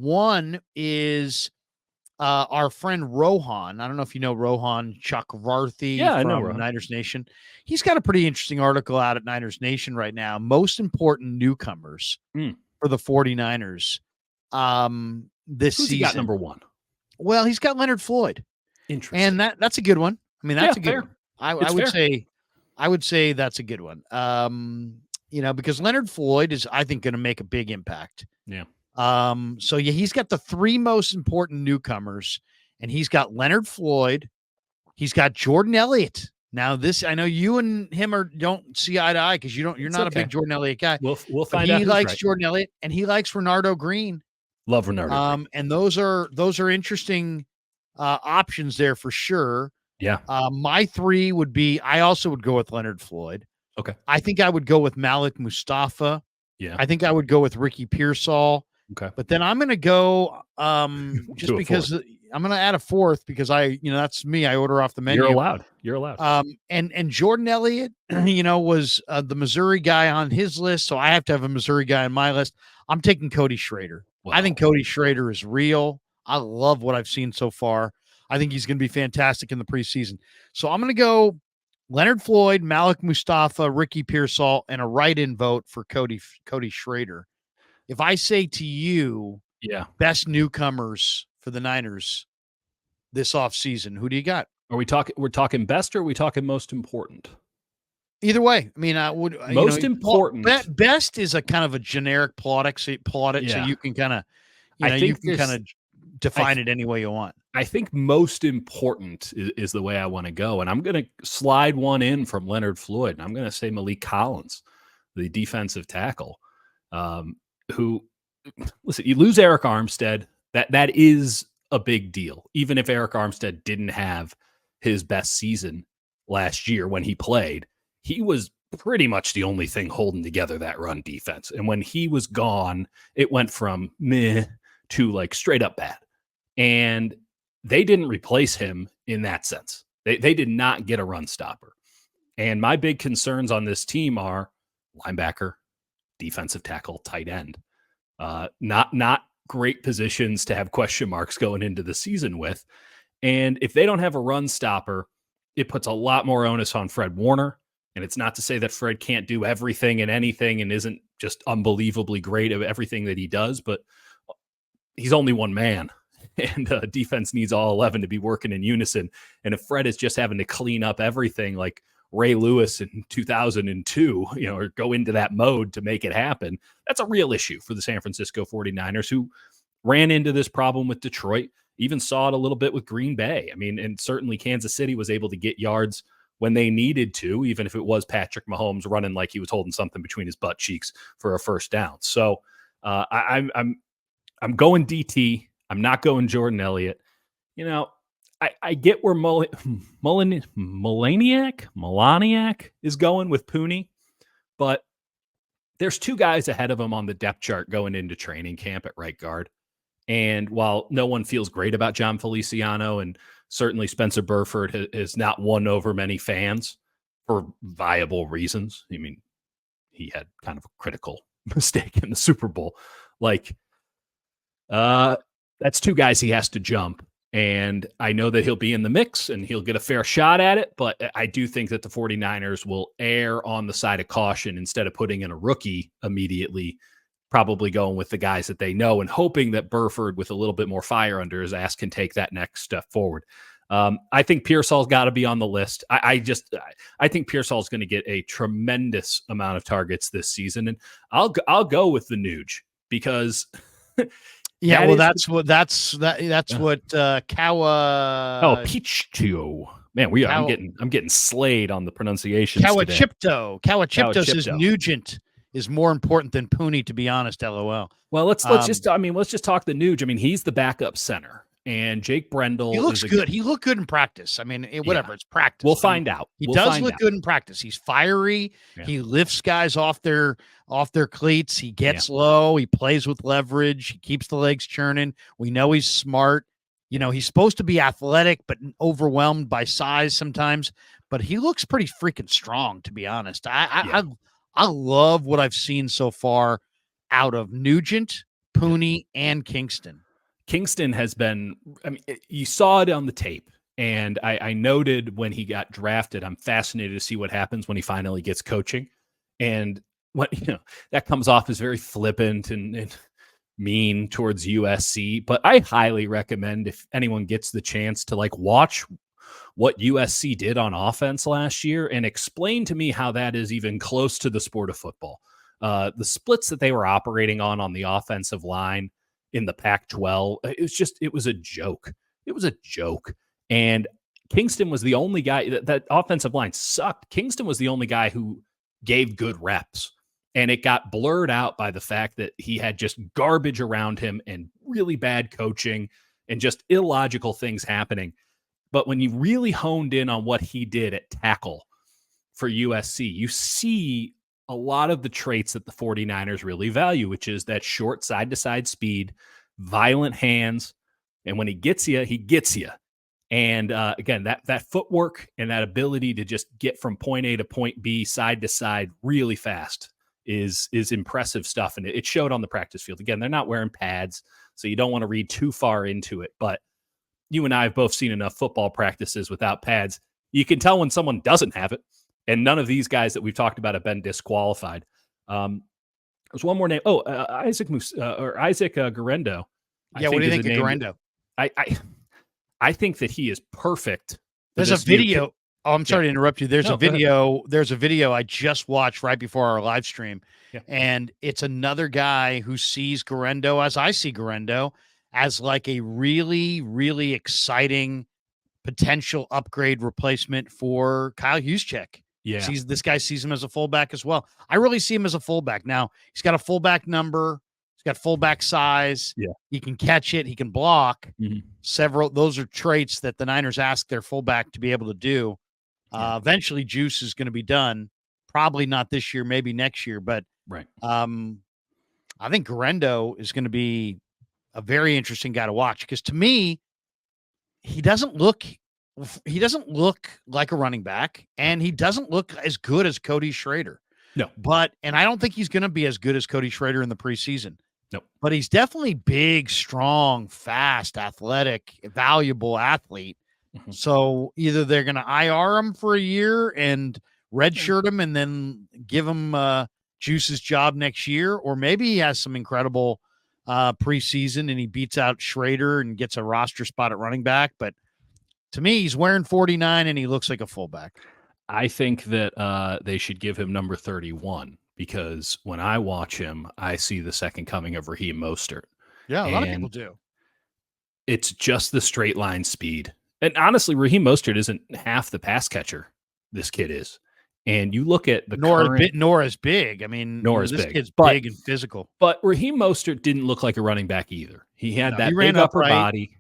One is our friend Rohan. I don't know if you know Rohan Chakravarthy I know from Rohan. Niners Nation. He's got a pretty interesting article out at Niners Nation right now. Most important newcomers for the 49ers this Who's season. he got number one? Well, he's got Leonard Floyd. Interesting. And that's a good one. I mean, that's a good one. I would say that's a good one. Because Leonard Floyd is, I think, going to make a big impact. Yeah. So he's got the three most important newcomers, and he's got Leonard Floyd. He's got Jordan Elliott. Now, this, I know you and him don't see eye to eye because you're not a big Jordan Elliott guy. We'll find out. He likes Jordan Elliott, and he likes Renardo Green. Love Renardo Green. And those are interesting options there for sure. Yeah. My three would be, I also would go with Leonard Floyd. Okay. I think I would go with Malik Mustafa. Yeah. I think I would go with Ricky Pearsall. Okay. But then I'm going to go just because I'm going to add a fourth because that's me. I order off the menu. You're allowed. And Jordan Elliott, was the Missouri guy on his list. So I have to have a Missouri guy on my list. I'm taking Cody Schrader. Wow. I think Cody Schrader is real. I love what I've seen so far. I think he's going to be fantastic in the preseason. So I'm going to go Leonard Floyd, Malik Mustafa, Ricky Pearsall, and a write-in vote for Cody Schrader. If I say to you, best newcomers for the Niners this offseason, who do you got? We're talking best, or are we talking most important? Either way. I mean, I would most important. Best is a kind of a generic plot it so you can kind of define it any way you want. I think most important is the way I want to go. And I'm going to slide one in from Leonard Floyd. And I'm going to say Malik Collins, the defensive tackle, who, listen, you lose Eric Armstead. That is a big deal. Even if Eric Armstead didn't have his best season last year when he played, he was pretty much the only thing holding together that run defense. And when he was gone, it went from meh to like straight up bad. And they didn't replace him in that sense. They did not get a run stopper. And my big concerns on this team are linebacker, defensive tackle, tight end. Not great positions to have question marks going into the season with. And if they don't have a run stopper, it puts a lot more onus on Fred Warner. And it's not to say that Fred can't do everything and anything and isn't just unbelievably great at everything that he does, but he's only one man. And defense needs all 11 to be working in unison. And if Fred is just having to clean up everything like Ray Lewis in 2002, or go into that mode to make it happen, that's a real issue for the San Francisco 49ers, who ran into this problem with Detroit, even saw it a little bit with Green Bay. I mean, and certainly Kansas City was able to get yards when they needed to, even if it was Patrick Mahomes running like he was holding something between his butt cheeks for a first down. So I'm going DT. I'm not going Jordan Elliott. I get where Melaniak is going with Pooney, but there's two guys ahead of him on the depth chart going into training camp at right guard. And while no one feels great about John Feliciano, and certainly Spencer Burford has not won over many fans for viable reasons. I mean, he had kind of a critical mistake in the Super Bowl. That's two guys he has to jump. And I know that he'll be in the mix and he'll get a fair shot at it. But I do think that the 49ers will err on the side of caution instead of putting in a rookie immediately, probably going with the guys that they know and hoping that Burford, with a little bit more fire under his ass, can take that next step forward. I think Pearsall's got to be on the list. I think Pearsall's going to get a tremendous amount of targets this season. And I'll go with the Nuge because yeah, that's what Kawa. Oh, Peachto. Man, I'm getting slayed on the pronunciations. Kawachipto says Nugent is more important than Pooney, to be honest. LOL. Well, let's just talk the Nuge. I mean, he's the backup center, and Jake Brendel. He looks good. He looked good in practice. I mean, whatever. It's practice. We'll find out. He does look good in practice. He's fiery. Yeah. He lifts guys off their cleats. He gets low. He plays with leverage. He keeps the legs churning. We know he's smart. He's supposed to be athletic, but overwhelmed by size sometimes. But he looks pretty freaking strong, to be honest. I love what I've seen so far out of Nugent, Pooney, and Kingston. Kingston has been, I mean, you saw it on the tape. And I noted when he got drafted, I'm fascinated to see what happens when he finally gets coaching. And what, that comes off as very flippant and mean towards USC. But I highly recommend, if anyone gets the chance, to watch what USC did on offense last year and explain to me how that is even close to the sport of football. The splits that they were operating on the offensive line in the Pac-12, it was a joke. It was a joke. And Kingston was the only guy that offensive line sucked. Kingston was the only guy who gave good reps. And it got blurred out by the fact that he had just garbage around him and really bad coaching and just illogical things happening. But when you really honed in on what he did at tackle for USC, you see a lot of the traits that the 49ers really value, which is that short side-to-side speed, violent hands, and when he gets you, he gets you. And again, that footwork and that ability to just get from point A to point B, side to side, really fast is impressive stuff. And it showed on the practice field. Again, they're not wearing pads, so you don't want to read too far into it. But you and I have both seen enough football practices without pads. You can tell when someone doesn't have it. And none of these guys that we've talked about have been disqualified. There's one more name. Oh, Isaac Guerendo. Yeah, what do you think of Guerendo? I think that he is perfect. There's a video. I'm sorry to interrupt you. There's a video. There's a video I just watched right before our live stream. Yeah. And it's another guy who sees Guerendo as I see Guerendo, as like a really, really exciting potential upgrade replacement for Kyle Juszczyk. Yeah. This guy sees him as a fullback as well. I really see him as a fullback. Now, he's got a fullback number. He's got fullback size. Yeah. He can catch it. He can block. Mm-hmm. Those are traits that the Niners ask their fullback to be able to do. Eventually, Juice is going to be done. Probably not this year, maybe next year. But right. I think Guerendo is going to be a very interesting guy to watch because to me, he doesn't look like a running back, and he doesn't look as good as Cody Schrader. No. And I don't think he's going to be as good as Cody Schrader in the preseason. No. But he's definitely big, strong, fast, athletic, valuable athlete. Mm-hmm. So either they're going to IR him for a year and redshirt him and then give him Juice's job next year, or maybe he has some incredible preseason and he beats out Schrader and gets a roster spot at running back. But to me, he's wearing 49 and he looks like a fullback. I think that they should give him number 31 because when I watch him, I see the second coming of Raheem Mostert. Yeah, a lot of people do. It's just the straight line speed. And honestly, Raheem Mostert isn't half the pass catcher this kid is. And you look at the nor as big. I mean, this kid's big and physical. But Raheem Mostert didn't look like a running back either. He had that big upper body.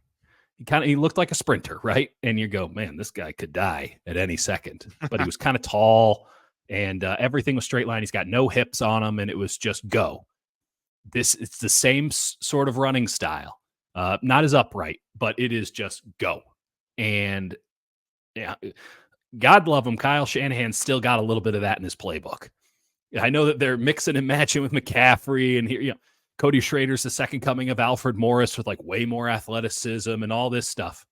He looked like a sprinter, right? And you go, man, this guy could die at any second. But he was kind of tall, and everything was straight line. He's got no hips on him, and it was just go. It's the same sort of running style. Not as upright, but it is just go. And yeah, God love him. Kyle Shanahan's still got a little bit of that in his playbook. I know that they're mixing and matching with McCaffrey, and here, Cody Schrader's the second coming of Alfred Morris with way more athleticism and all this stuff.